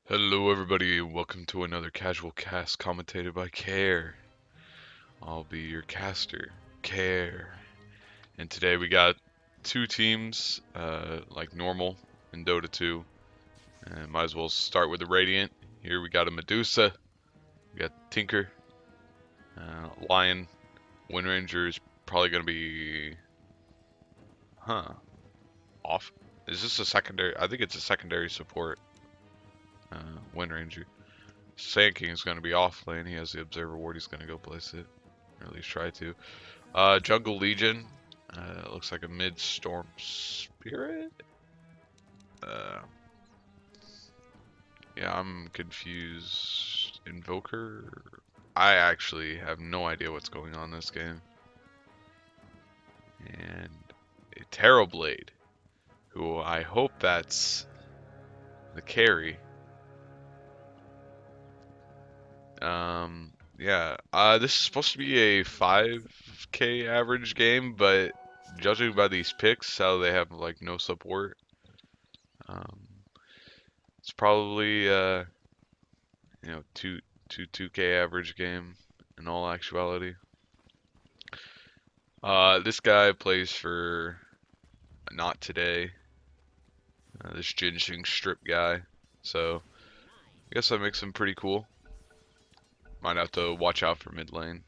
Hello, everybody, and welcome to another casual cast commentated by Care. I'll be your caster, Care. And today we got two teams, like normal in Dota 2. And might as well start with the Radiant. Here we got a Medusa, we got Tinker, Lion. Wind Ranger is probably going to be, off. Is this a secondary? I think it's a secondary support, Wind Ranger. Sand King is going to be off lane. He has the Observer Ward. He's going to go place it. Or at least try to. Jungle Legion. Looks like a mid-storm spirit. Yeah, I'm confused. Invoker? I actually have no idea what's going on in this game. And a Terrorblade, who I hope that's the carry. Yeah, this is supposed to be a 5k average game, but judging by these picks, how they have like no support, it's probably you know, 2k average game in all actuality. This guy plays for Not Today, this ginseng strip guy, so I guess that makes him pretty cool. Might have to watch out for mid lane.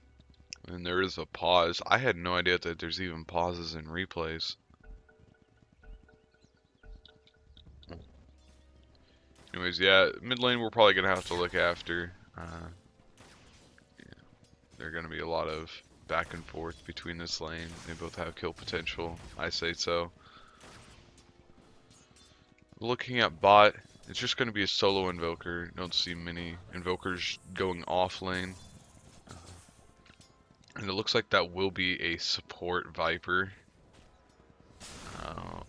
And there is a pause. I had no idea that there's even pauses in replays. Anyways, yeah, mid lane we're probably gonna have to look after. Yeah, there are gonna be a lot of back and forth between this lane. They both have kill potential. I say so. Looking at bot, it's just gonna be a solo invoker. Don't see many invokers going off lane. And it looks like that will be a support Viper.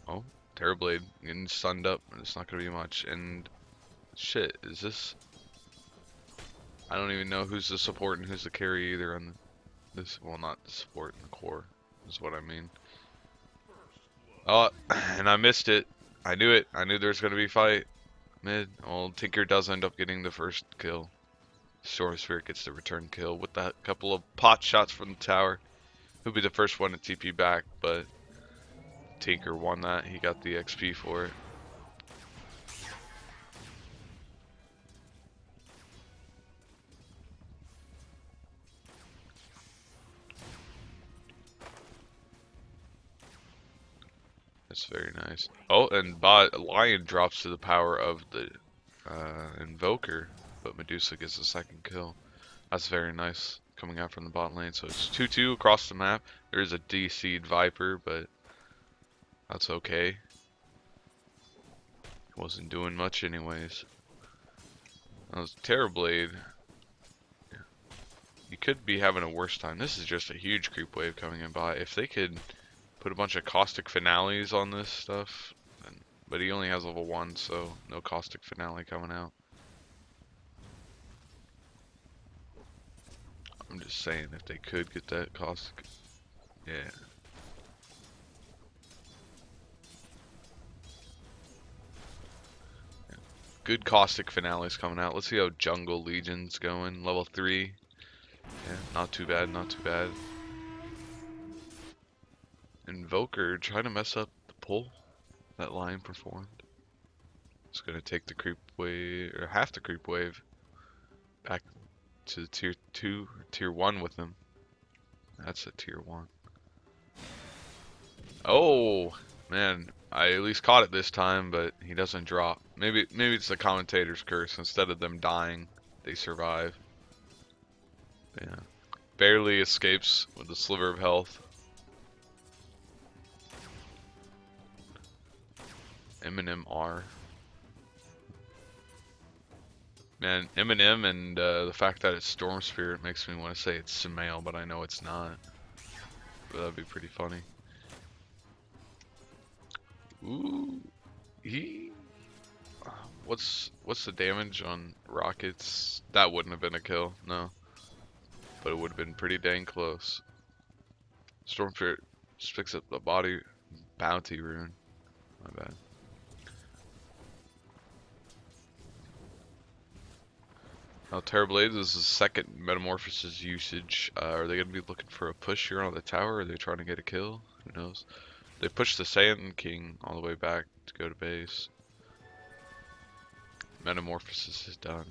Oh, Terrorblade getting sunned up. It's not gonna be much. And shit, is this? I don't even know who's the support and who's the carry either on this. Well, not the support and the core is what I mean. Oh, and I missed it. I knew it. I knew there was gonna be a fight mid. Well, Tinker does end up getting the first kill. Storm Spirit gets the return kill with that couple of pot shots from the tower. He'll be the first one to TP back, but Tinker won that. He got the XP for it. That's very nice. Oh, and Lion drops to the power of the Invoker, but Medusa gets the second kill. That's very nice coming out from the bot lane. So it's 2-2 across the map. There is a DC'd Viper, but that's okay. Wasn't doing much anyways. That was Terrorblade. You could be having a worse time. This is just a huge creep wave coming in by. If they could put a bunch of caustic finales on this stuff, but he only has level 1, so no caustic finale coming out. I'm just saying, if they could get that caustic, yeah. Good caustic finales coming out. Let's see how Jungle Legion's going. Level 3. Yeah, not too bad, not too bad. Invoker trying to mess up the pull that Lion performed. It's gonna take the creep wave, or half the creep wave, back to tier 2 or tier 1 with him. That's a tier 1. Oh man, I at least caught it this time, but he doesn't drop. Maybe it's the commentator's curse. Instead of them dying, they survive. But yeah, barely escapes with a sliver of health. Eminem R. Man, Eminem and the fact that it's Storm Spirit makes me want to say it's Sumail, but I know it's not. But that'd be pretty funny. Ooh, what's the damage on rockets? That wouldn't have been a kill, no. But it would have been pretty dang close. Storm Spirit just picks up the body bounty rune. My bad. Now Terrorblade is the second Metamorphosis usage. Are they going to be looking for a push here on the tower? Or are they trying to get a kill? Who knows? They pushed the Sand King all the way back to go to base. Metamorphosis is done.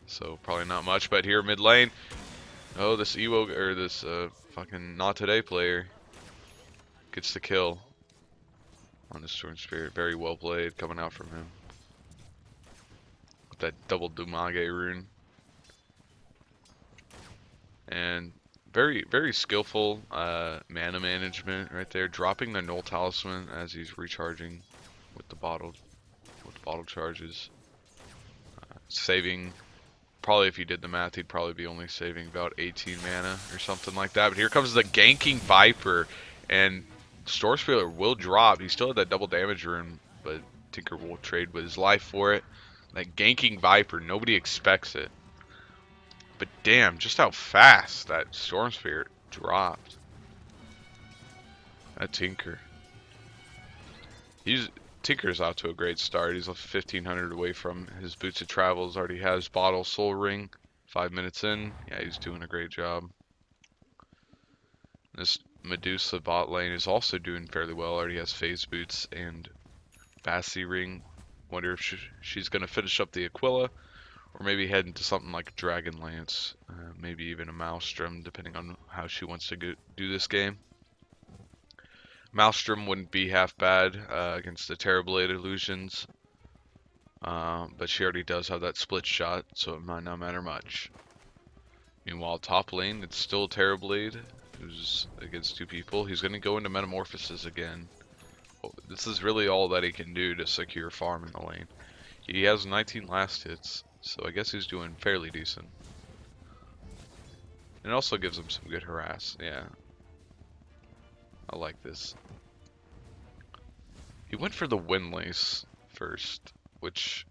So probably not much, but here mid lane. Oh, this Ewo, or this fucking Not Today player gets the kill on the Storm Spirit. Very well played coming out from him. With that double Dumage rune. And very, very skillful mana management right there. Dropping the Null Talisman as he's recharging with the bottle charges. Saving, probably if he did the math, he'd probably be only saving about 18 mana or something like that. But here comes the ganking Viper, and Storm Spirit will drop. He still had that double damage rune, but Tinker will trade with his life for it. That ganking Viper, nobody expects it. But damn, just how fast that Storm Spirit dropped. That Tinker. Tinker's out to a great start. He's 1,500 away from his Boots of Travels. Already has Bottle Soul Ring. 5 minutes in. Yeah, he's doing a great job. This Medusa bot lane is also doing fairly well. Already has Phase Boots and Bassi Ring. Wonder if she's going to finish up the Aquila. Or maybe head into something like Dragonlance, maybe even a Maelstrom, depending on how she wants to do this game. Maelstrom wouldn't be half bad against the Terrorblade illusions, but she already does have that split shot, so it might not matter much. Meanwhile, top lane, it's still Terrorblade, who's against two people. He's going to go into Metamorphosis again. This is really all that he can do to secure farm in the lane. He has 19 last hits. So I guess he's doing fairly decent. It also gives him some good harass. Yeah. I like this. He went for the Windlace first, which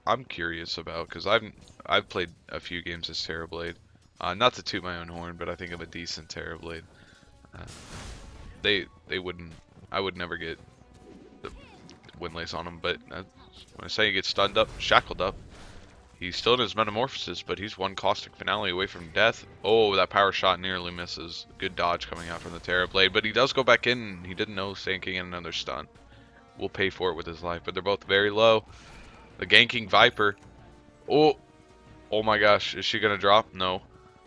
I'm curious about because I've played a few games as Terrorblade. Not to toot my own horn, but I think I'm a decent Terrorblade. They wouldn't. I would never get the Windlace on him, but when I say he gets stunned up, shackled up. He's still in his Metamorphosis, but he's one Caustic Finale away from death. Oh, that power shot nearly misses. Good dodge coming out from the Terrorblade, but he does go back in. He didn't know Sand King and another stun. Will pay for it with his life, but they're both very low. The ganking Viper. Oh my gosh, is she gonna drop? No,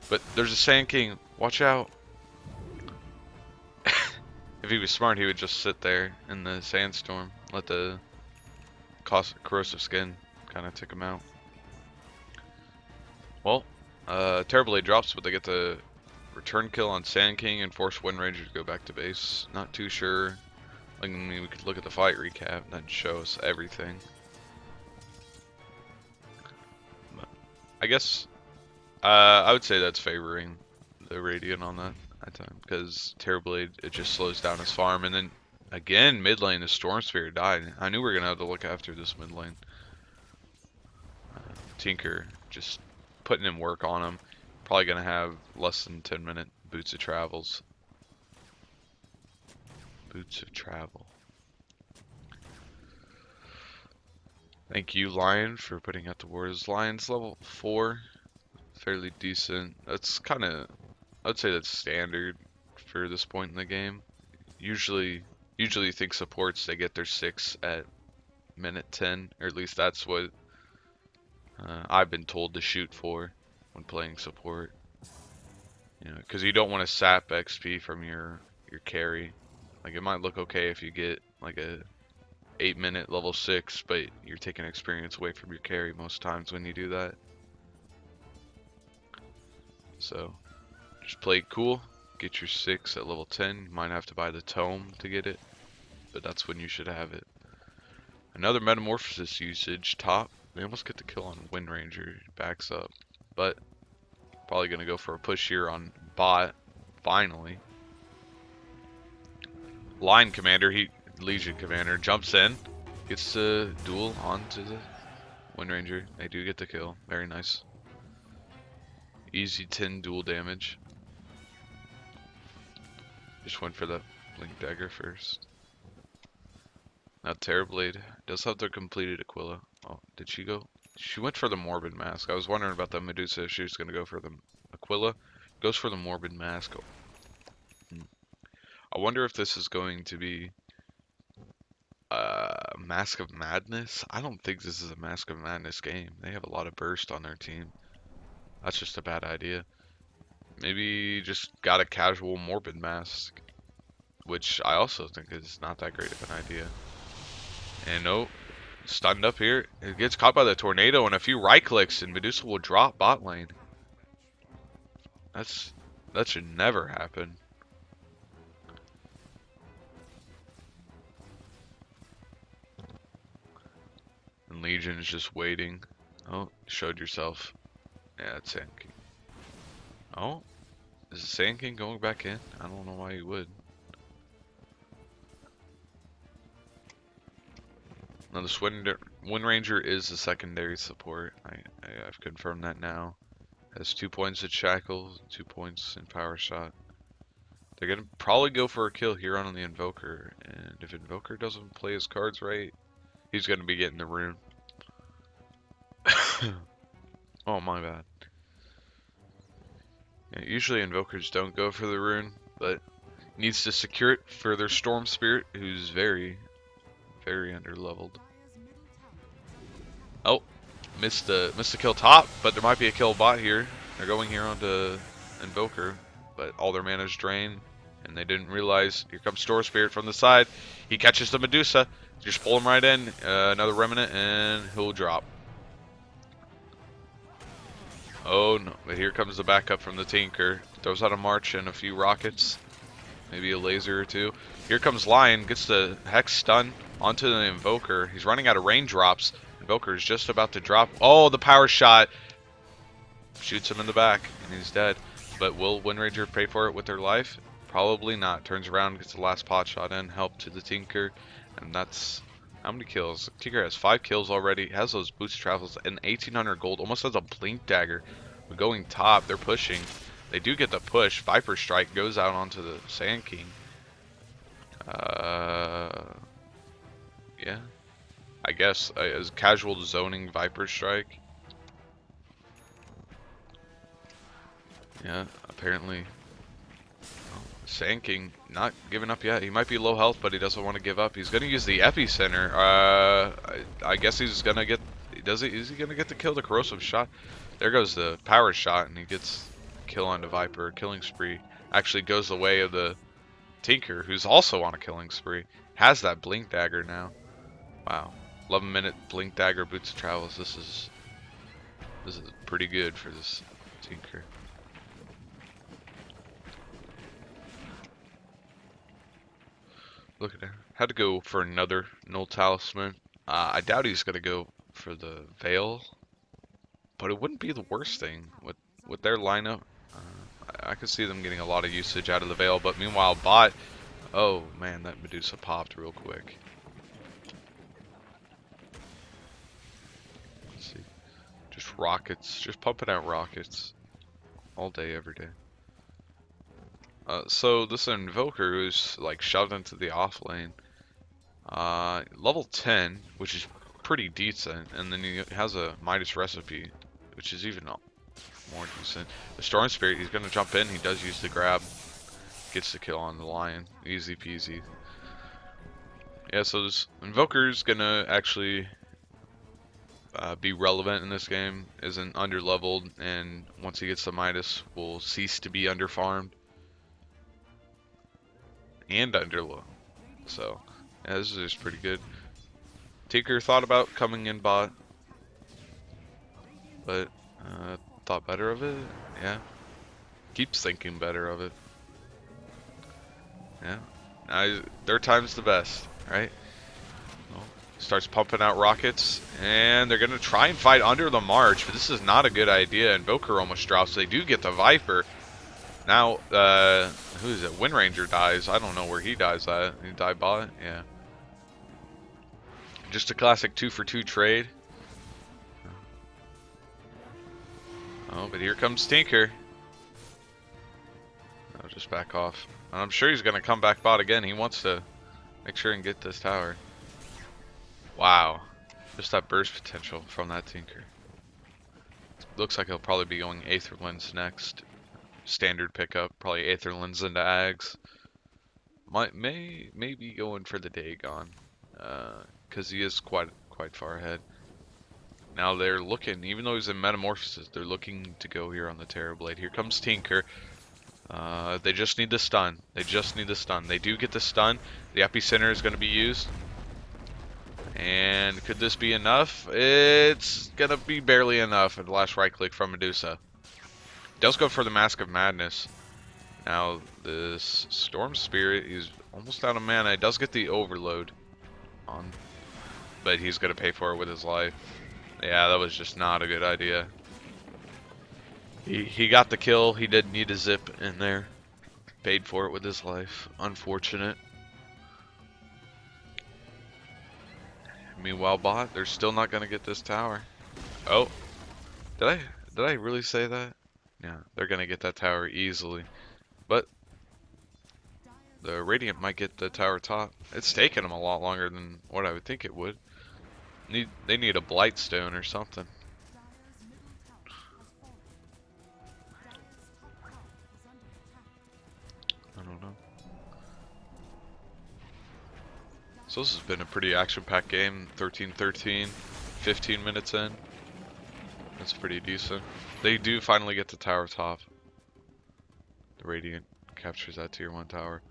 but there's a Sand King. Watch out. If he was smart, he would just sit there in the sandstorm. Let the corrosive skin kind of tick him out. Well, Terrorblade drops, but they get the return kill on Sand King and force Wind Ranger to go back to base. Not too sure. I mean, we could look at the fight recap and that show us everything. But I guess I would say that's favoring the Radiant on that time because Terrorblade, it just slows down his farm, and then again mid lane the Storm Spirit died. I knew we were gonna have to look after this mid lane. Tinker just putting in work on him. Probably gonna have less than 10-minute Boots of Travels. Boots of Travel. Thank you, Lion, for putting out the words. Lion's level 4. Fairly decent. That's kind of, I'd say that's standard for this point in the game. Usually you think supports, they get their 6 at minute 10, or at least that's what I've been told to shoot for when playing support. You know, because you don't want to sap XP from your carry. Like, it might look okay if you get like a 8-minute level 6, but you're taking experience away from your carry most times when you do that. So just play it cool, get your 6 at level 10. You might have to buy the tome to get it, but that's when you should have it. Another Metamorphosis usage, top. They almost get the kill on Wind Ranger, backs up, but probably gonna go for a push here on bot. Finally, Line Commander, Legion Commander jumps in, gets the duel onto the Wind Ranger. They do get the kill, very nice. Easy 10 dual damage. Just went for that Blink Dagger first. Now Terrorblade does have their completed Aquila. Oh, did she go? She went for the Morbid Mask. I was wondering about the Medusa if she was going to go for the Aquila. Goes for the Morbid Mask. I wonder if this is going to be Mask of Madness. I don't think this is a Mask of Madness game. They have a lot of burst on their team. That's just a bad idea. Maybe just got a casual Morbid Mask, which I also think is not that great of an idea. And no, stunned up here. It gets caught by the tornado and a few right clicks, and Medusa will drop bot lane. That should never happen. And Legion is just waiting. Oh, showed yourself. Yeah, it's Sand King. Oh, is the Sand King going back in? I don't know why he would. Now this Wind Ranger is the secondary support. I've confirmed that now. Has 2 points at Shackle, 2 points in Power Shot. They're gonna probably go for a kill here on the Invoker, and if Invoker doesn't play his cards right, he's gonna be getting the rune. Oh, my bad. Yeah, usually Invokers don't go for the rune, but needs to secure it for their Storm Spirit, who's very, very underleveled. Oh, missed the kill top, but there might be a kill bot here. They're going here onto Invoker, but all their mana's drained, and they didn't realize. Here comes Storm Spirit from the side. He catches the Medusa. Just pull him right in. Another Remnant, and he'll drop. Oh no, but here comes the backup from the Tinker. Throws out a March and a few rockets. Maybe a laser or two. Here comes Lion, gets the Hex stun onto the Invoker. He's running out of raindrops. Invoker is just about to drop. Oh, the power shot. Shoots him in the back, and he's dead. But will Wind Ranger pay for it with their life? Probably not. Turns around, gets the last pot shot in. Help to the Tinker. And that's... How many kills? Tinker has 5 kills already. Has those boost travels and 1800 gold. Almost has a blink dagger. We're going top. They're pushing. They do get the push. Viper Strike goes out onto the Sand King. Yeah. I guess as casual zoning Viper Strike. Yeah, apparently. Sand King not giving up yet. He might be low health, but he doesn't want to give up. He's going to use the epicenter. I guess he's going to get... Is he going to get the kill? The corrosive shot? There goes the power shot, and he gets kill onto Viper. Killing spree actually goes the way of the Tinker, who's also on a killing spree. Has that blink dagger now. Wow. 11-minute blink dagger boots of travels. This is pretty good for this Tinker. Look at that. Had to go for another Null Talisman. I doubt he's going to go for the Veil. But it wouldn't be the worst thing with their lineup. I could see them getting a lot of usage out of the Veil. But meanwhile, bot... Oh, man, that Medusa popped real quick. Let's see. Just rockets. Just pumping out rockets. All day, every day. So this Invoker who's like shoved into the off lane, level 10, which is pretty decent, and then he has a Midas recipe, which is even more decent. The Storm Spirit, he's gonna jump in. He does use the grab, gets the kill on the Lion, easy peasy. Yeah, so this Invoker's gonna actually be relevant in this game. Isn't underleveled, and once he gets the Midas, will cease to be underfarmed. And underlow. So, yeah, this is just pretty good. Tinker thought about coming in bot, but thought better of it. Yeah, keeps thinking better of it. Yeah, their time's the best, right? Well, starts pumping out rockets, and they're gonna try and fight under the March, but this is not a good idea. Invoker almost drops. They do get the Viper. Now, who is it? Wind Ranger dies. I don't know where he dies at. He died bot? Yeah. Just a classic 2-for-2 trade. Oh, but here comes Tinker. I'll just back off. I'm sure he's going to come back bot again. He wants to make sure and get this tower. Wow. Just that burst potential from that Tinker. Looks like he'll probably be going Aether Lens next. Standard pickup, probably Aether Lens into Ags. May be going for the Dagon, because he is quite far ahead. Now they're looking, even though he's in Metamorphosis, they're looking to go here on the Terrorblade. Here comes Tinker. They just need the stun. They just need the stun. They do get the stun. The Epicenter is going to be used. And could this be enough? It's going to be barely enough at the last right click from Medusa. Does go for the Mask of Madness. Now, this Storm Spirit, he's almost out of mana. He does get the Overload on, but he's going to pay for it with his life. Yeah, that was just not a good idea. He got the kill. He did need a zip in there. Paid for it with his life. Unfortunate. Meanwhile, bot, they're still not going to get this tower. Oh, did I really say that? Yeah, they're going to get that tower easily. But the Radiant might get the tower top. It's taken them a lot longer than what I would think it would. They need a Blightstone or something. I don't know. So this has been a pretty action-packed game. 13-13, 15 minutes in. That's pretty decent. They do finally get the tower top. The Radiant captures that tier 1 tower.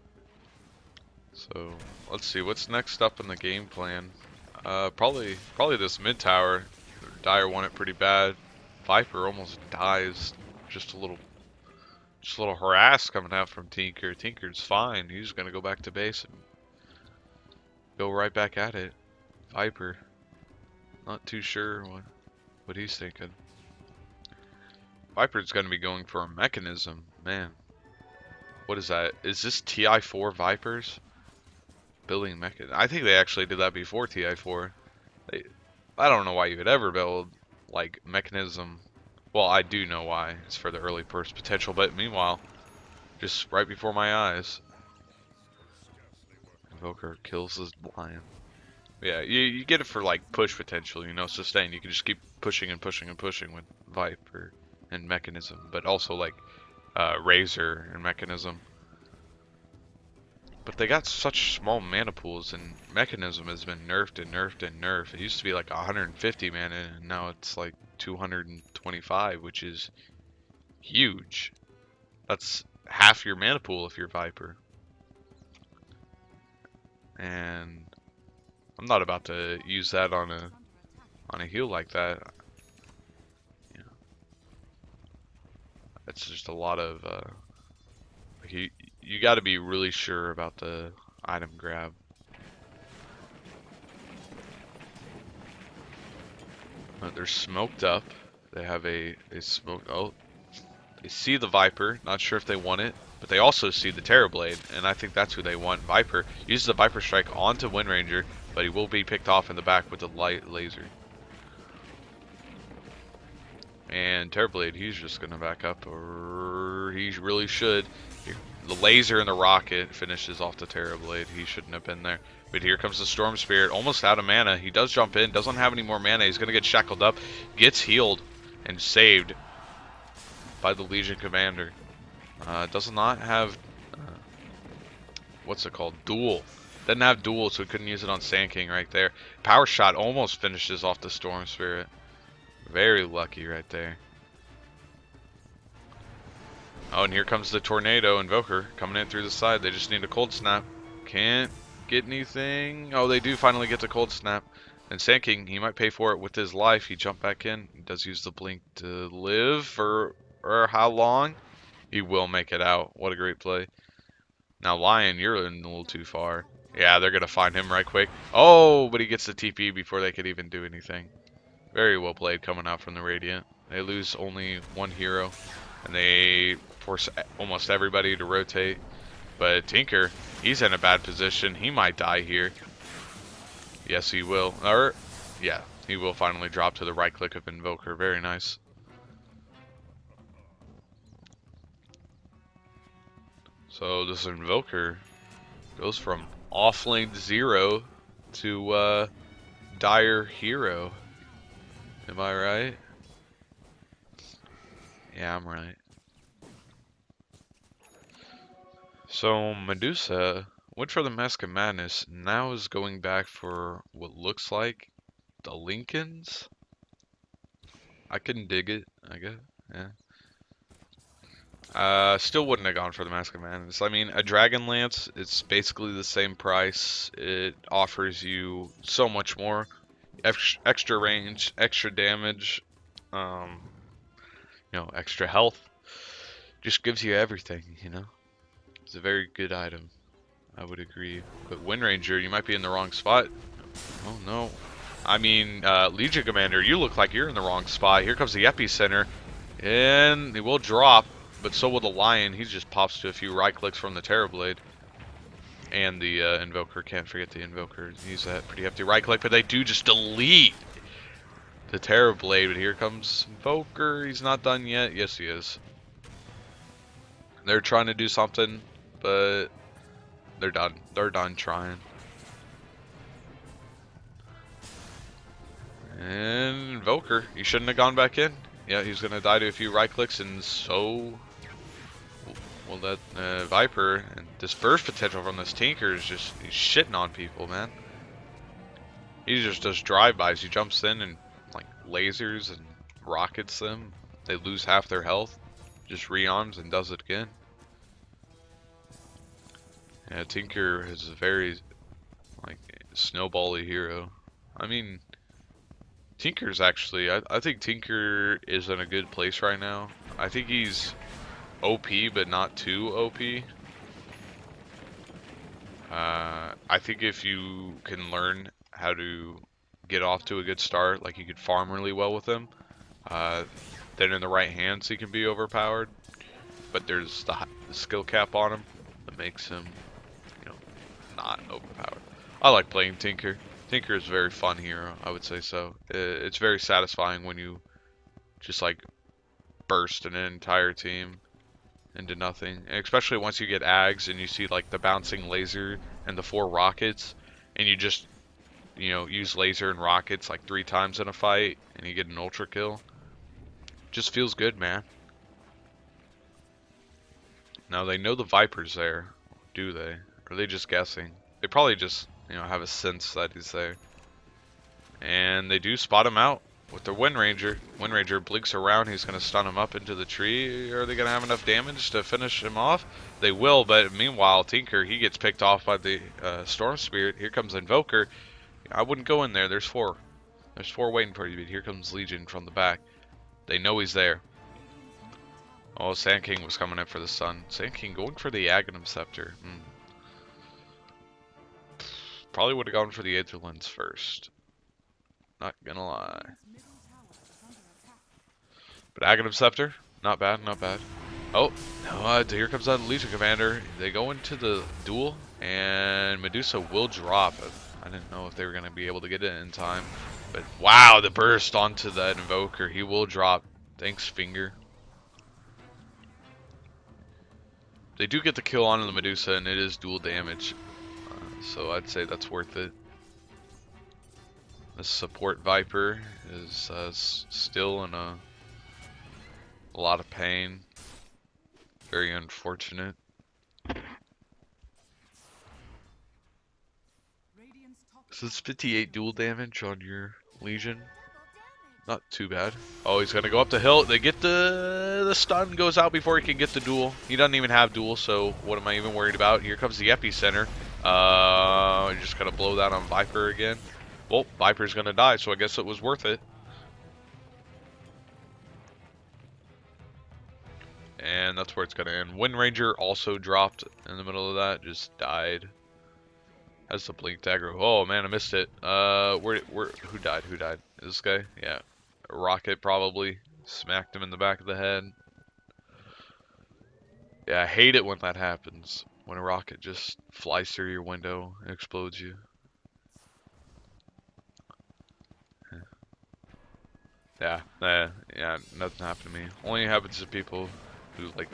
So let's see what's next up in the game plan. Probably this mid tower. Dire won it pretty bad. Viper almost dies. Just a little harass coming out from Tinker. Tinker's fine. He's gonna go back to base and go right back at it. Viper, not too sure what he's thinking. Viper's gonna be going for a mechanism. Man, what is that? Is this TI4 Vipers? Building mechanism. I think they actually did that before TI4. I don't know why you would ever build like mechanism. Well, I do know why. It's for the early burst potential, but meanwhile, just right before my eyes, Invoker kills this lion. Yeah, you get it for like push potential, you know, sustain. You can just keep pushing and pushing and pushing with Viper and mechanism, but also like Razor and mechanism. But they got such small mana pools, and mechanism has been nerfed and nerfed and nerfed. It used to be like 150 mana, and now it's like 225, which is huge. That's half your mana pool if you're Viper. And I'm not about to use that on a heal like that. Yeah. It's just a lot of you got to be really sure about the item grab. They're smoked up. They have a smoke. Oh, they see the Viper. Not sure if they want it, but they also see the Terrorblade, and I think that's who they want. Viper uses the Viper Strike onto Wind Ranger, but he will be picked off in the back with the light laser. And Terrorblade, he's just gonna back up, or he really should. The laser and the rocket finishes off the Terrorblade. He shouldn't have been there. But here comes the Storm Spirit, almost out of mana. He does jump in, doesn't have any more mana. He's gonna get shackled up, gets healed and saved by the Legion Commander. Does not have what's it called? Duel. Doesn't have duel, so he couldn't use it on Sand King right there. Power Shot almost finishes off the Storm Spirit. Very lucky right there. Oh, and here comes the Tornado Invoker coming in through the side. They just need a Cold Snap. Can't get anything. Oh, they do finally get the Cold Snap. And Sand King, he might pay for it with his life. He jumped back in. He does use the Blink to live for how long? He will make it out. What a great play. Now, Lion, you're in a little too far. Yeah, they're going to find him right quick. Oh, but he gets the TP before they could even do anything. Very well played coming out from the Radiant. They lose only one hero, and they force almost everybody to rotate. But Tinker, he's in a bad position. He might die here. Yes, he will. Or, yeah, he will finally drop to the right click of Invoker. Very nice. So this Invoker goes from offlane 0 to dire hero. Am I right? Yeah, I'm right. So Medusa went for the Mask of Madness, now is going back for what looks like the Lincolns. I can dig it, I guess. Yeah. Still wouldn't have gone for the Mask of Madness. I mean, a Dragon Lance, it's basically the same price. It offers you so much more. Extra range, extra damage, um, extra health. Just gives you everything, you know? It's a very good item. I would agree. But Wind Ranger, you might be in the wrong spot. Oh no. I mean, Legion Commander, you look like you're in the wrong spot. Here comes the Epicenter. And it will drop, but so will the Lion. He just pops to a few right clicks from the Terrorblade. And the Invoker, can't forget the Invoker. Use that pretty hefty right click, but they do just delete the Terrorblade. But here comes Invoker. He's not done yet. Yes, he is. They're trying to do something, but they're done. They're done trying. And Invoker, he shouldn't have gone back in. Yeah, he's gonna die to a few right clicks, and so will that Viper. And this burst potential from this Tinker is just, he's shitting on people, man. He just does drive-bys. He jumps in and like lasers and rockets them. They lose half their health. Just re-arms and does it again. Yeah, Tinker is a very like snowbally hero. I mean, Tinker's actually, I think Tinker is in a good place right now. I think he's OP, but not too OP. I think if you can learn how to get off to a good start, like you could farm really well with him, then in the right hands he can be overpowered. But there's the skill cap on him that makes him, not overpowered. I like playing Tinker. Tinker is a very fun hero, I would say so. It's very satisfying when you just like burst an entire team into nothing. And especially once you get Ags and you see like the bouncing laser and the 4 rockets, and you just, use laser and rockets like 3 times in a fight and you get an ultra kill. Just feels good, man. Now they know the Viper's there, do they? Or are they just guessing? They probably just, have a sense that he's there. And they do spot him out with their Wind Ranger. Wind Ranger blinks around. He's going to stun him up into the tree. Are they going to have enough damage to finish him off? They will, but meanwhile, Tinker, he gets picked off by the Storm Spirit. Here comes Invoker. I wouldn't go in there. There's 4. There's 4 waiting for you, but here comes Legion from the back. They know he's there. Oh, Sand King was coming in for the stun. Sand King going for the Aghanim Scepter. Probably would have gone for the Aether Lens first. Not gonna lie. But Aghanim Scepter, not bad, not bad. Oh, no, here comes that Legion Commander. They go into the duel, and Medusa will drop. I didn't know if they were going to be able to get it in time. But wow, the burst onto that Invoker. He will drop. Thanks, Finger. They do get the kill onto the Medusa, and it is dual damage. So I'd say that's worth it. The support Viper is still in a lot of pain. Very unfortunate. So it's 58 dual damage on your Legion. Not too bad. Oh, he's gonna go up the hill. They get the stun goes out before he can get the duel. He doesn't even have duel, so what am I even worried about? Here comes the Epicenter. Just gotta blow that on Viper again. Well, Viper's gonna die, so I guess it was worth it. And that's where it's gonna end. Wind Ranger also dropped in the middle of that, just died. Has the blink dagger. Oh man, I missed it. Who died? Who died? This guy? Yeah. A rocket probably smacked him in the back of the head. Yeah, I hate it when that happens. When a rocket just flies through your window and explodes you. Yeah, nothing happened to me. Only happens to people who like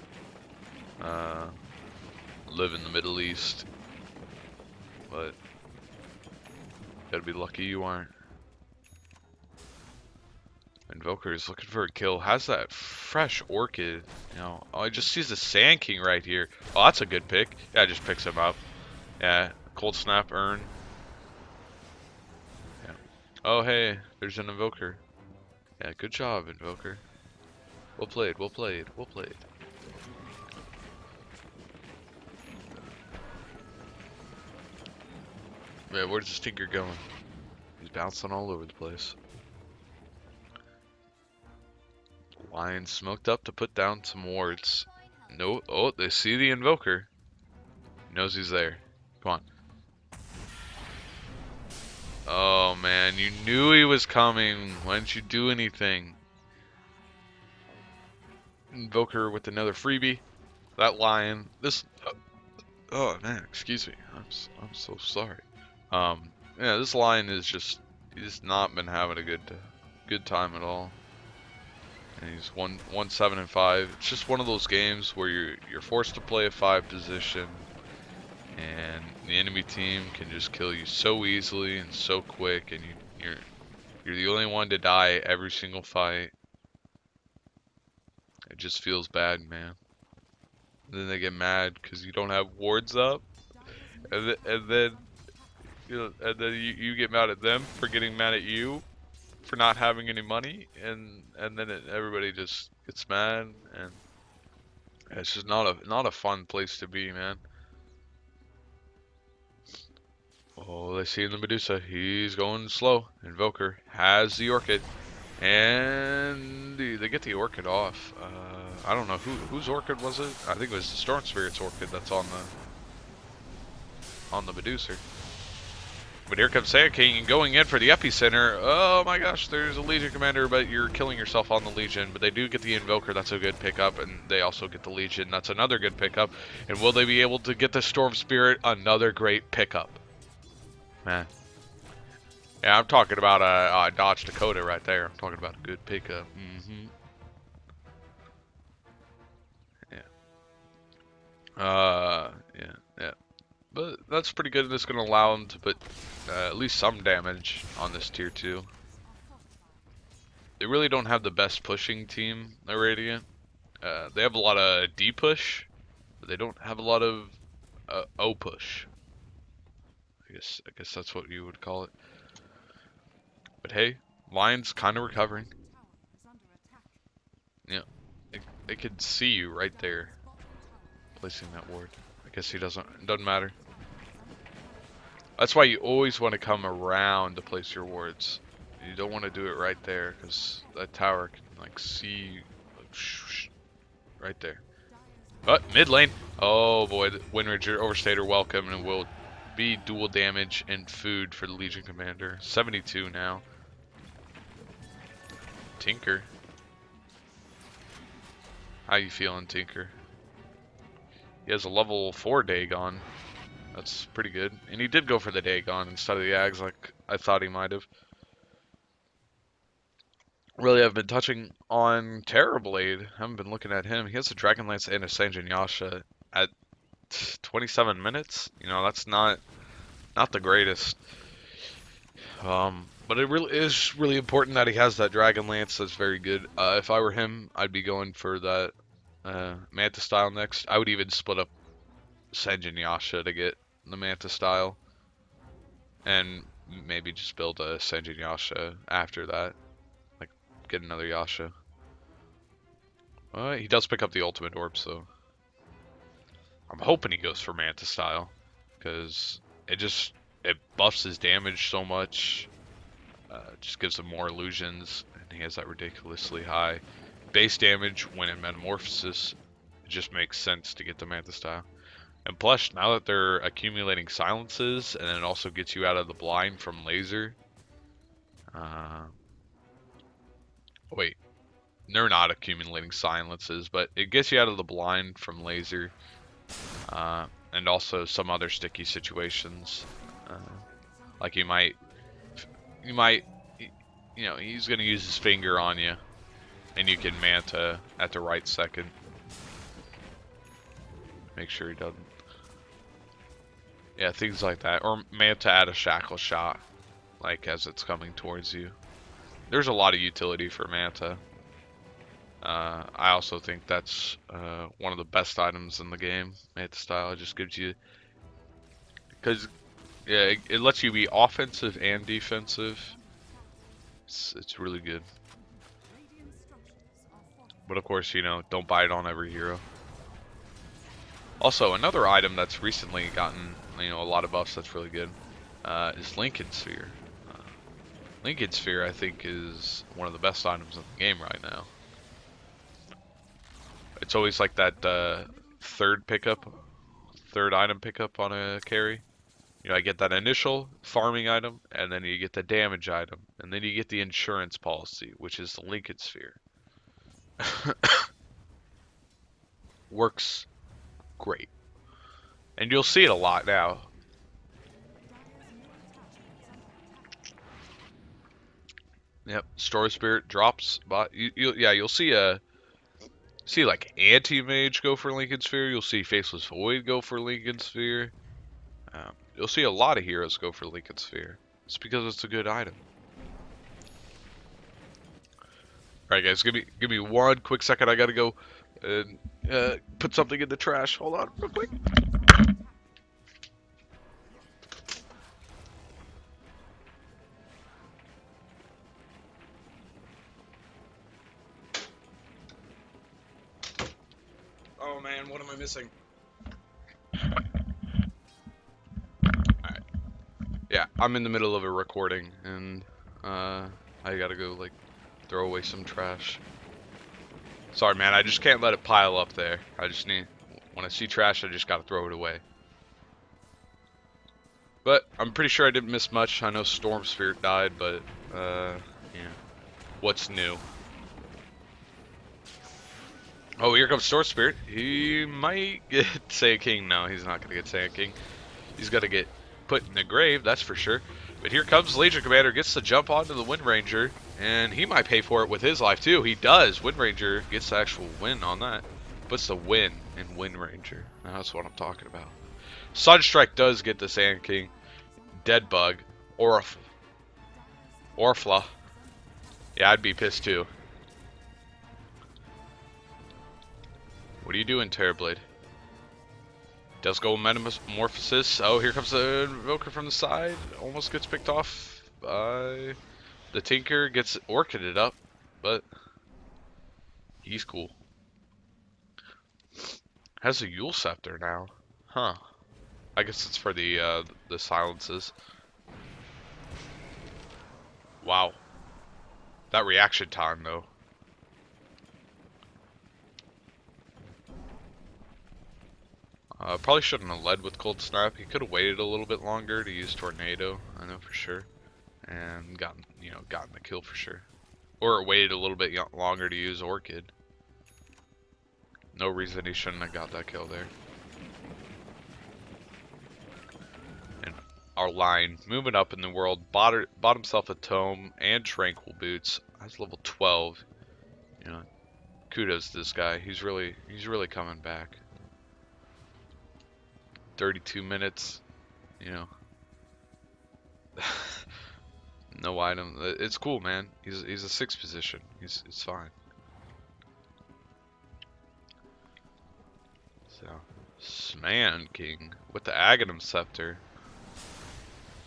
live in the Middle East. But gotta be lucky you aren't. Invoker is looking for a kill. Has that fresh Orchid. You know, oh, he just sees the Sand King right here. Oh, that's a good pick. Yeah, just picks him up. Yeah, Cold Snap, Urn. Yeah. Oh, hey, there's an Invoker. Yeah, good job, Invoker. Well played, well played, well played. Yeah, where's the Stinker going? He's bouncing all over the place. Lion smoked up to put down some wards. No, oh, they see the Invoker. He knows he's there. Come on. Oh man, you knew he was coming. Why didn't you do anything? Invoker with another freebie. That lion. This. Oh man, excuse me. I'm so sorry. Yeah, this lion is just. He's not been having a good time at all. And he's 1-7-5. It's just one of those games where you're forced to play a 5 position, and the enemy team can just kill you so easily and so quick, and you're the only one to die every single fight. It just feels bad, man. And then they get mad because you don't have wards up, and then you get mad at them for getting mad at you for not having any money, and then everybody just gets mad, and it's just not a fun place to be, man. Oh, they see the Medusa. He's going slow. Invoker has the Orchid, and they get the Orchid off. I don't know whose Orchid was it. I think it was the Storm Spirit's Orchid that's on the Medusa. But here comes Sand King going in for the epicenter. Oh my gosh, there's a Legion Commander, but you're killing yourself on the Legion. But they do get the Invoker, that's a good pickup, and they also get the Legion, that's another good pickup. And will they be able to get the Storm Spirit? Another great pickup. Man. Yeah, I'm talking about a Dodge Dakota right there. I'm talking about a good pickup. Yeah. But that's pretty good. That's going to allow them to put at least some damage on this tier 2. They really don't have the best pushing team, Irradiant. They have a lot of D push, but they don't have a lot of O push. I guess that's what you would call it. But hey, Lion's kind of recovering. Yeah, they could see you right there, placing that ward. I guess he doesn't. It doesn't matter. That's why you always want to come around to place your wards. You don't want to do it right there, because that tower can like see like, right there. But mid lane. Oh boy, the Windranger Overstater welcome, and will be dual damage and food for the Legion Commander. 72 now. Tinker. How you feeling, Tinker? He has a level 4 Dagon. That's pretty good. And he did go for the Dagon instead of the Ags like I thought he might have. Really, I've been touching on Terrorblade. I haven't been looking at him. He has a Dragonlance and a Sanjin Yasha at 27 minutes. You know, that's not the greatest. But it really is really important that he has that Dragonlance. That's very good. If I were him, I'd be going for that Manta style next. I would even split up Sanjin Yasha to get the Manta style, and maybe just build a Sanjin Yasha after that. Like, get another Yasha. He does pick up the ultimate orb, so I'm hoping he goes for Manta style, because it buffs his damage so much. Just gives him more illusions, and he has that ridiculously high base damage when in Metamorphosis. It just makes sense to get the Manta style. And plus, now that they're accumulating silences, and it also gets you out of the blind from laser. Wait, they're not accumulating silences, but it gets you out of the blind from laser, and also some other sticky situations. Like you might, you know, he's gonna use his finger on you, and you can Manta at the right second. Make sure he doesn't. Yeah, things like that. Or Manta at a shackle shot, like as it's coming towards you. There's a lot of utility for Manta. I also think that's one of the best items in the game. Manta style, it just gives you, because yeah, it lets you be offensive and defensive. It's really good. But of course, you know, don't buy it on every hero. Also, another item that's recently gotten, you know, a lot of buffs that's really good is Lincoln Sphere. Lincoln Sphere, I think, is one of the best items in the game right now. It's always like that third item pickup on a carry. You know, I get that initial farming item, and then you get the damage item, and then you get the insurance policy, which is the Lincoln Sphere. Works great. And you'll see it a lot now. Yep, Story Spirit drops, but you'll see like Anti-Mage go for Lincoln Sphere. You'll see Faceless Void go for Lincoln Sphere. You'll see a lot of heroes go for Lincoln Sphere. It's because it's a good item. All right, guys, give me one quick second. I gotta go and put something in the trash. Hold on, real quick. Oh man, what am I missing? Alright. Yeah, I'm in the middle of a recording, and I gotta go, like, throw away some trash. Sorry, man, I just can't let it pile up there. When I see trash, I just gotta throw it away. But I'm pretty sure I didn't miss much. I know Storm Spirit died, but, yeah. What's new? Oh, here comes Storm Spirit. He might get Saiyan King. No, he's not gonna get Saiyan King. He's gonna get put in the grave, that's for sure. But here comes Legion Commander, gets to jump onto the Wind Ranger, and he might pay for it with his life too. He does. Wind Ranger gets the actual win on that. Puts the win in Wind Ranger. That's what I'm talking about. Sunstrike does get the Saiyan King. Dead Bug. Orfla. Yeah, I'd be pissed too. What are you doing, Terrorblade? Does go Metamorphosis. Oh, here comes the Invoker from the side. Almost gets picked off by the Tinker. Gets Orchided up, but he's cool. Has a Yule Scepter now. Huh. I guess it's for the silences. Wow. That reaction time, though. Probably shouldn't have led with Cold Snap. He could have waited a little bit longer to use Tornado, I know for sure, and gotten the kill for sure. Or waited a little bit longer to use Orchid. No reason he shouldn't have got that kill there. And our line moving up in the world, bought himself a Tome and Tranquil Boots. That's level 12. You know, kudos to this guy. He's really coming back. 32 minutes, you know. No item. It's cool, man. He's a 6th position. It's fine. So, Sman King with the Aghanim Scepter.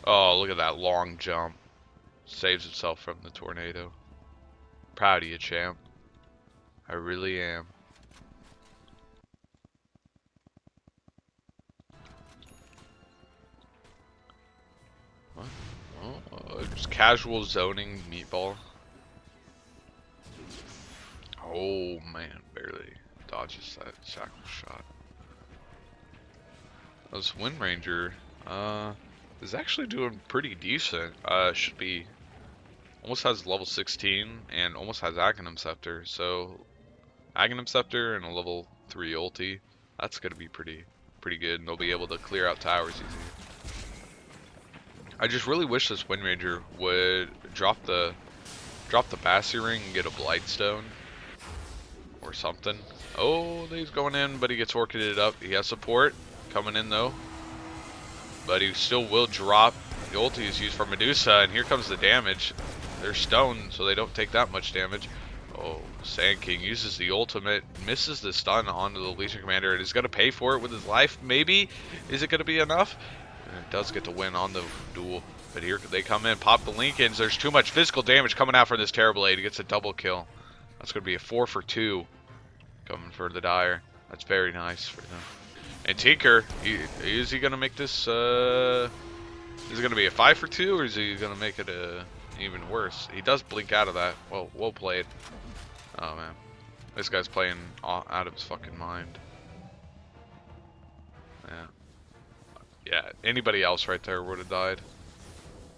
Oh, look at that long jump. Saves himself from the tornado. Proud of you, champ. I really am. Just casual zoning meatball. Oh man, barely dodges that shackle shot. This Wind Ranger is actually doing pretty decent. Should be almost has level 16 and almost has Aghanim Scepter. So Aghanim Scepter and a level 3 ulti. That's gonna be pretty good, and they'll be able to clear out towers easy. I just really wish this Wind Ranger would drop the Bassi Ring and get a Blightstone or something. Oh, he's going in, but he gets Orchided up. He has support coming in though, but he still will drop. The ulti is used for Medusa, and here comes the damage. they're stone, so they don't take that much damage. Oh, Sand King uses the ultimate, misses the stun onto the Legion Commander, and is going to pay for it with his life, maybe? Is it going to be enough? And it does get to win on the duel. But here they come in, pop the Lincolns. There's too much physical damage coming out from this Terrorblade. He gets a double kill. That's going to be a 4 for 2 coming for the Dire. That's very nice for them. And Tinker, is he going to make this, is it going to be a 5 for 2, or is he going to make it even worse? He does blink out of that. Well played. Oh, man. This guy's playing out of his fucking mind. Yeah. Yeah, anybody else right there would have died.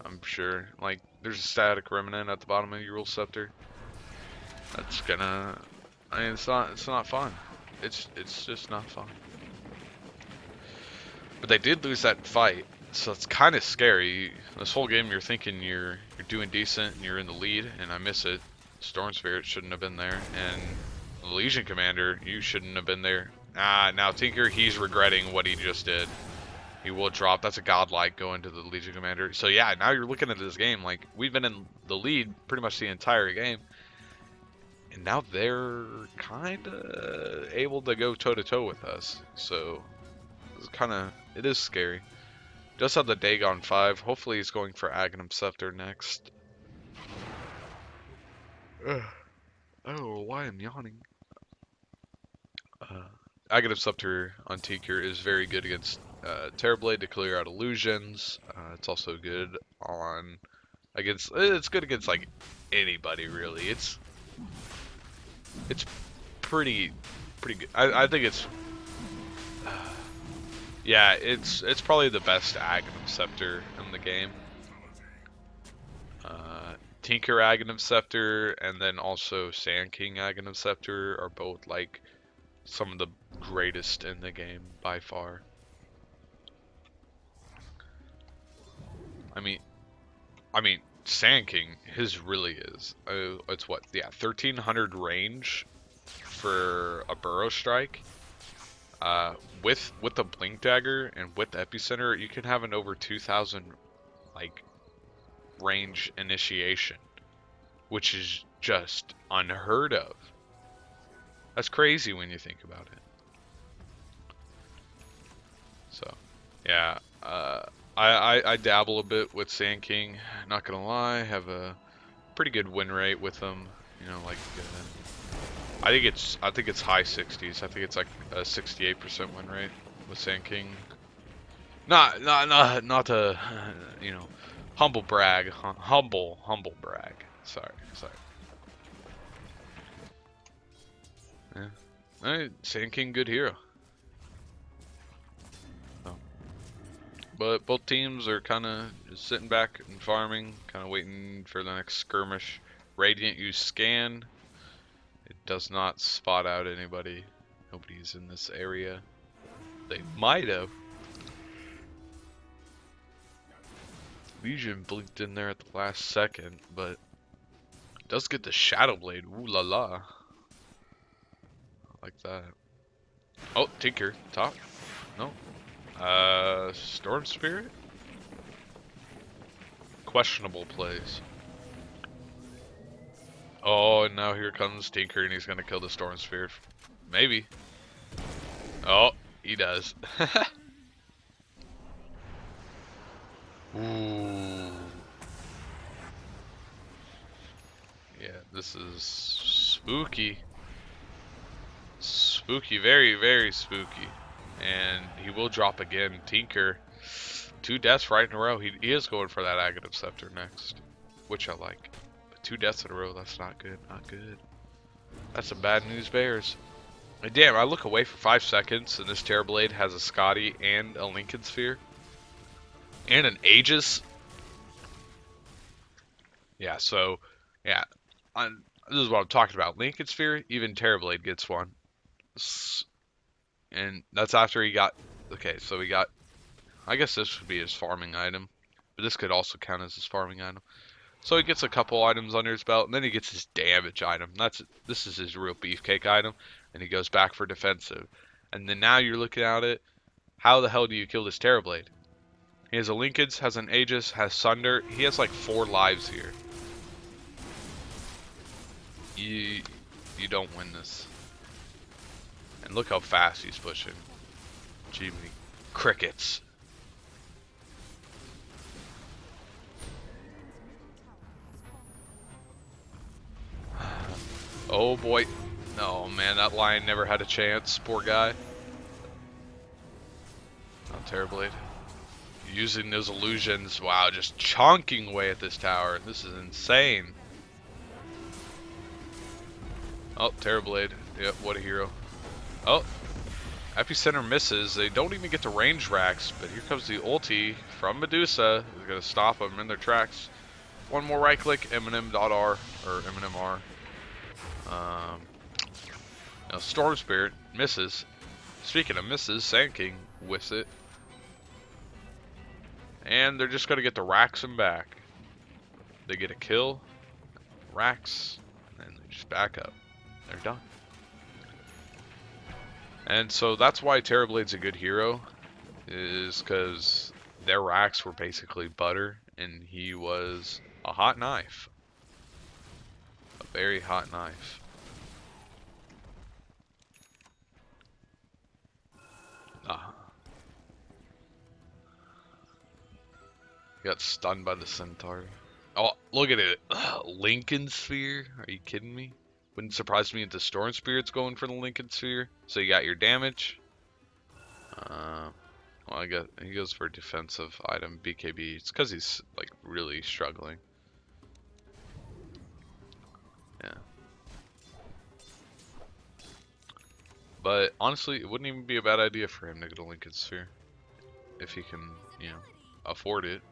I'm sure. Like, there's a static remnant at the bottom of your Rule Scepter. That's gonna... I mean, it's not fun. It's just not fun. But they did lose that fight, so it's kind of scary. This whole game you're thinking you're doing decent and you're in the lead, and I miss it. Storm Spirit shouldn't have been there, and the Legion Commander, you shouldn't have been there. Now Tinker, he's regretting what he just did. He will drop. That's a godlike going to the Legion Commander. So yeah, now you're looking at this game like we've been in the lead pretty much the entire game, and now they're kind of able to go toe to toe with us. So it's it is scary. Just have the Dagon 5. Hopefully he's going for Aghanim Scepter next. I don't know why I'm yawning. Aghanim Scepter on Tinker is very good against Terrorblade to clear out illusions. It's also good on it's good against like anybody really. It's pretty good. I think it's yeah, it's probably the best Aghanim Scepter in the game. Tinker Aghanim Scepter and then also Sand King Aghanim Scepter are both like some of the greatest in the game by far. I mean, Sand King, his really is. It's what? Yeah, 1300 range for a Burrow Strike. With the Blink Dagger and with Epicenter, you can have an over 2000 like range initiation, which is just unheard of. That's crazy when you think about it. So, yeah, I dabble a bit with Sand King. Not gonna lie, have a pretty good win rate with him. You know, like I think it's high 60s. I think it's like a 68% win rate with Sand King. Not a you know, humble brag. Humble brag. Sorry. Yeah. Alright, Sand King, good hero. But both teams are kind of just sitting back and farming, kind of waiting for the next skirmish. Radiant use scan. It does not spot out anybody. Nobody's in this area. They might have. Legion blinked in there at the last second, but it does get the Shadow Blade. Ooh la la. I like that. Oh, Tinker, top. No. Storm Spirit? Questionable plays. Oh, and now here comes Tinker, and he's gonna kill the Storm Spirit. Maybe. Oh, he does. Ooh. Yeah, this is spooky. Spooky, very, very spooky. And he will drop again. Tinker, 2 deaths right in a row. He is going for that Aghanim Scepter next, which I like. But 2 deaths in a row, that's not good. Not good. That's some bad news bears. And damn, I look away for 5 seconds, and this Terrorblade has a Scotty and a Lincoln Sphere. And an Aegis. Yeah, so, yeah. This is what I'm talking about. Lincoln Sphere, even Terrorblade gets one. And that's after he got, okay, so we got, I guess this would be his farming item, but this could also count as his farming item. So he gets a couple items under his belt, and then he gets his damage item. This is his real beefcake item, and he goes back for defensive. And then now you're looking at it, how the hell do you kill this Terrorblade? He has a Lincoln's, has an Aegis, has Sunder. He has like 4 lives here. You don't win this. And look how fast he's pushing. Jimmy. Crickets. Oh boy. No, man, that lion never had a chance. Poor guy. Oh, Terrorblade. Using those illusions. Wow, just chonking away at this tower. This is insane. Oh, Terrorblade. Yep, what a hero. Oh, Epicenter misses. They don't even get to range racks, but here comes the ulti from Medusa. Is going to stop them in their tracks. One more right click, Eminem.R, or Eminem.R. Now Storm Spirit misses. Speaking of misses, Sand King whiffs it. And they're just going to get the racks and back. They get a kill, racks, and they just back up. They're done. And so that's why Terrorblade's a good hero, is because their racks were basically butter, and he was a hot knife. A very hot knife. Got stunned by the centaur. Oh, look at it. Lincoln Sphere? Are you kidding me? Wouldn't surprise me if the Storm Spirit's going for the Lincoln Sphere. So you got your damage. Well, I guess he goes for a defensive item, BKB. It's because he's like really struggling. Yeah. But honestly, it wouldn't even be a bad idea for him to get a Lincoln Sphere. If he can, you know, afford it.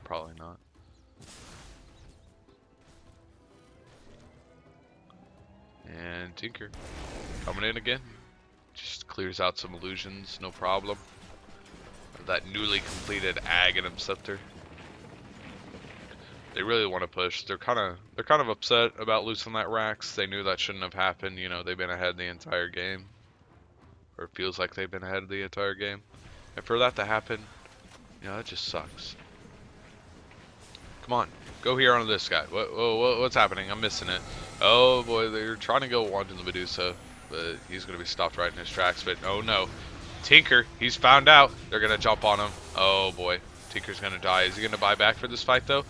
Probably not. And Tinker coming in again. Just clears out some illusions, no problem. That newly completed Aghanim Scepter. They really want to push. They're kind of upset about losing that Rax. They knew that shouldn't have happened. You know, they've been ahead the entire game, or it feels like they've been ahead the entire game. And for that to happen, you know, that just sucks. Come on, go here onto this guy. What's happening? I'm missing it. Oh boy, they're trying to go one to the Medusa, but he's going to be stopped right in his tracks. But oh no, Tinker, he's found out. They're going to jump on him. Oh boy, Tinker's going to die. Is he going to buy back for this fight though?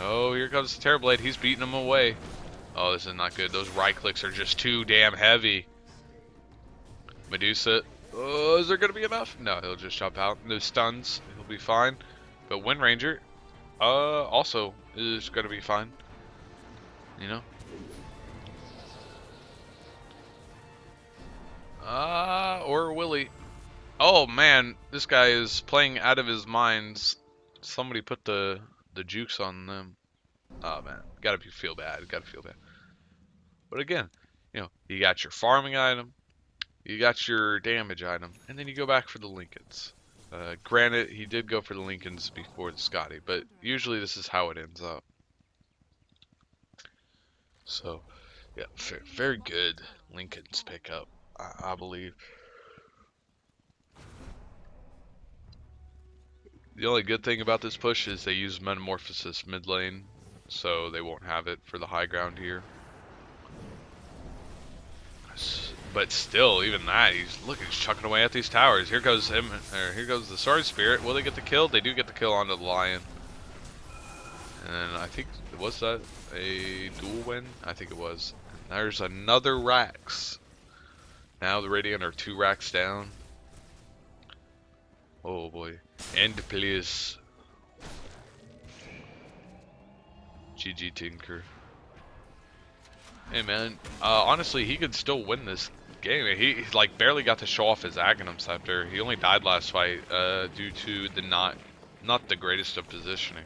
Oh, here comes the Terrorblade. He's beating him away. Oh, this is not good. Those right clicks are just too damn heavy. Medusa. Oh, is there going to be enough? No, he'll just jump out. No stuns. He'll be fine. But Wind Ranger, also is going to be fine. You know? Or Willie. Oh man, this guy is playing out of his mind. Somebody put the jukes on them. Oh man, gotta feel bad. Gotta feel bad. But again, you know, you got your farming item, you got your damage item, and then you go back for the Lincolns. Granted, he did go for the Lincolns before the Scotty, but usually this is how it ends up. So, yeah, very good Lincolns pickup, I believe. The only good thing about this push is they use Metamorphosis mid lane, so they won't have it for the high ground here. But still, even that, he's chucking away at these towers. Here goes him, or here goes the Sword Spirit. Will they get the kill? They do get the kill onto the Lion. And I think, was that a dual win? I think it was. And there's another Rax. Now the Radiant are 2 racks down. Oh boy. End please. GG Tinker. Hey man, honestly he could still win this game. He like barely got to show off his Aghanim Scepter. He only died last fight due to the not the greatest of positioning.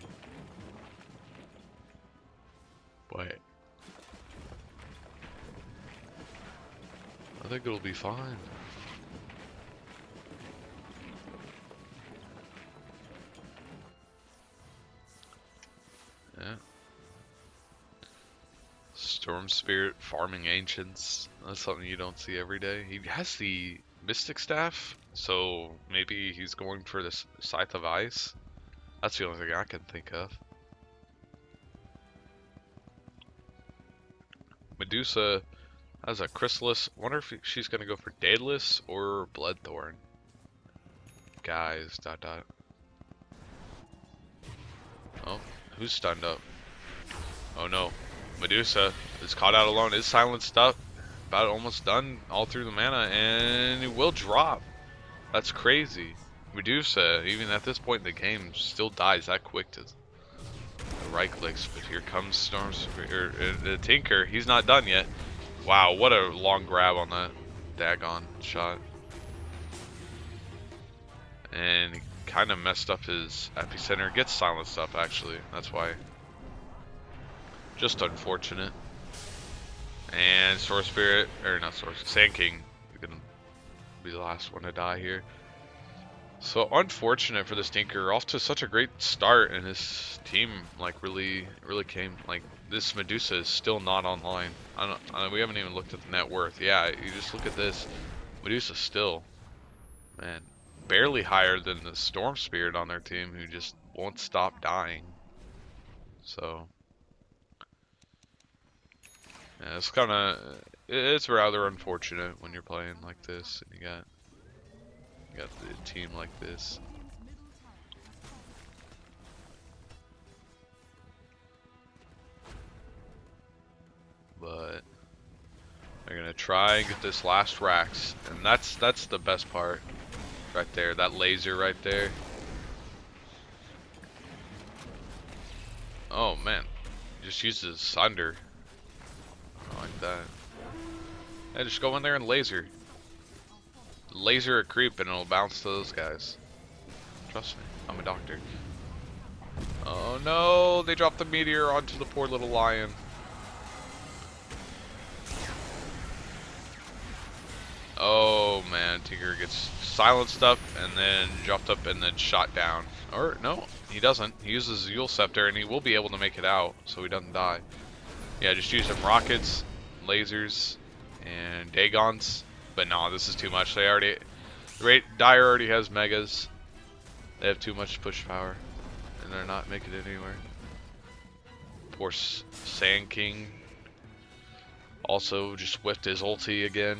But I think it'll be fine. Yeah. Storm Spirit farming Ancients. That's something you don't see every day. He has the Mystic Staff, so maybe he's going for this Scythe of Ice. That's the only thing I can think of. Medusa has a Chrysalis. Wonder if she's gonna go for Daedalus or Bloodthorn. Guys, dot dot. Oh, who's stunned up? Oh no, Medusa is caught out alone. Is silenced up. About almost done all through the mana, and it will drop. That's crazy. Medusa, even at this point in the game, still dies that quick to the right clicks. But here comes the Tinker. He's not done yet. Wow, what a long grab on that Dagon shot. And he kind of messed up his epicenter. Gets silenced up, actually. That's why. Just unfortunate. And Source Spirit, or not Source, Sand King is gonna be the last one to die here. So unfortunate for this Tinker. Off to such a great start, and his team like really came. Like this Medusa is still not online. We haven't even looked at the net worth. Yeah, you just look at this. Medusa still, man, barely higher than the Storm Spirit on their team, who just won't stop dying. So. Yeah, it's rather unfortunate when you're playing like this and you got the team like this. But they're gonna try and get this last Rax, and that's the best part right there. That laser right there. Oh man, just uses Sunder. Like that. Yeah, just go in there and laser a creep and it'll bounce to those guys. Trust me, I'm a doctor. Oh no, they dropped the meteor onto the poor little lion. Oh man, Tinker gets silenced up and then dropped up and then shot down. Or no, he doesn't. He uses Yule Scepter and he will be able to make it out, so he doesn't die. Yeah, just use some rockets, lasers, and Dagons. But no, this is too much. They already, Dire already has megas. They have too much push power, and they're not making it anywhere. Poor Sand King also just whiffed his ulti again.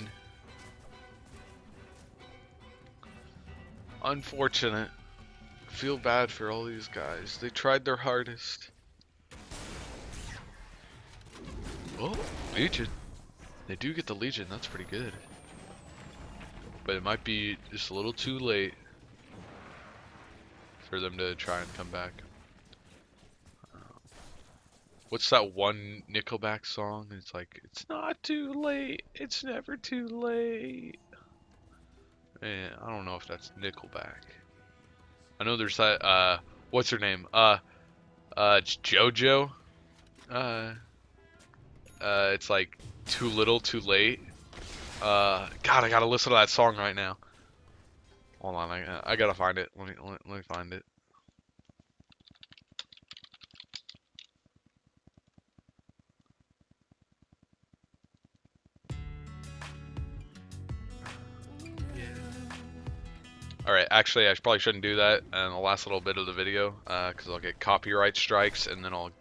Unfortunate. Feel bad for all these guys. They tried their hardest. Oh, Legion. They do get the Legion. That's pretty good. But it might be just a little too late for them to try and come back. What's that one Nickelback song? It's like, it's not too late. It's never too late. Man, I don't know if that's Nickelback. I know there's that, what's her name? It's JoJo. It's like Too Little, Too Late. God, I gotta listen to that song right now. Hold on, I gotta find it. Let me find it. Alright, actually I probably shouldn't do that in the last little bit of the video, because I'll get copyright strikes and then I'll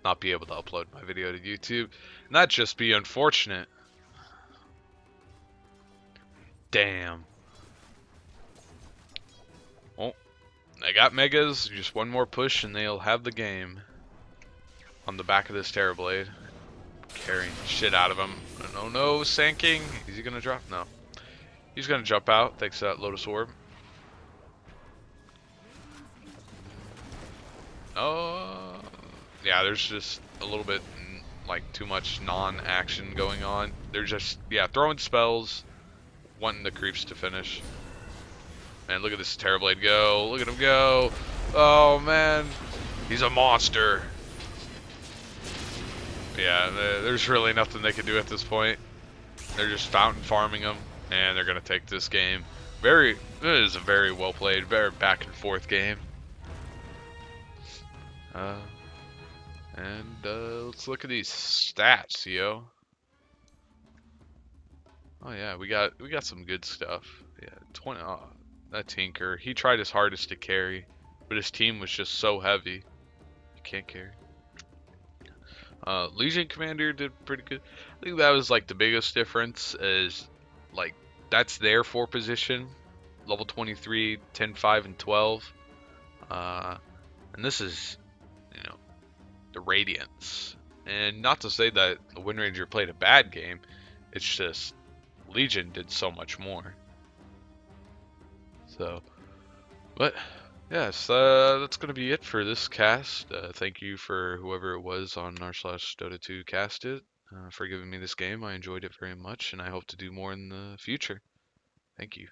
not be able to upload my video to YouTube. And that'd just be unfortunate. Damn. Well, they got megas, just one more push and they'll have the game. On the back of this Terrorblade. Carrying shit out of him. Oh no, Sand King. Is he gonna drop? No. He's gonna jump out thanks to that Lotus Orb. Oh, yeah, there's just a little bit like too much non-action going on. They're just, yeah, throwing spells, wanting the creeps to finish. Man, look at this Terrorblade go. Look at him go. Oh man, he's a monster. Yeah, there's really nothing they can do at this point. They're just fountain farming him. And they're gonna take this game. It is a very well played, very back and forth game. Let's look at these stats, yo. Oh yeah, we got some good stuff. Yeah, 20. That Tinker, he tried his hardest to carry, but his team was just so heavy. You can't carry. Legion Commander did pretty good. I think that was like the biggest difference is like that's their 4 position, level 23, 10, 5, and 12. Uh, and this is, you know, the Radiance. And not to say that the Wind Ranger played a bad game, it's just Legion did so much more. So, but yes, that's gonna be it for this cast. Thank you for whoever it was on r/Dota 2 casted for giving me this game. I enjoyed it very much, and I hope to do more in the future. Thank you.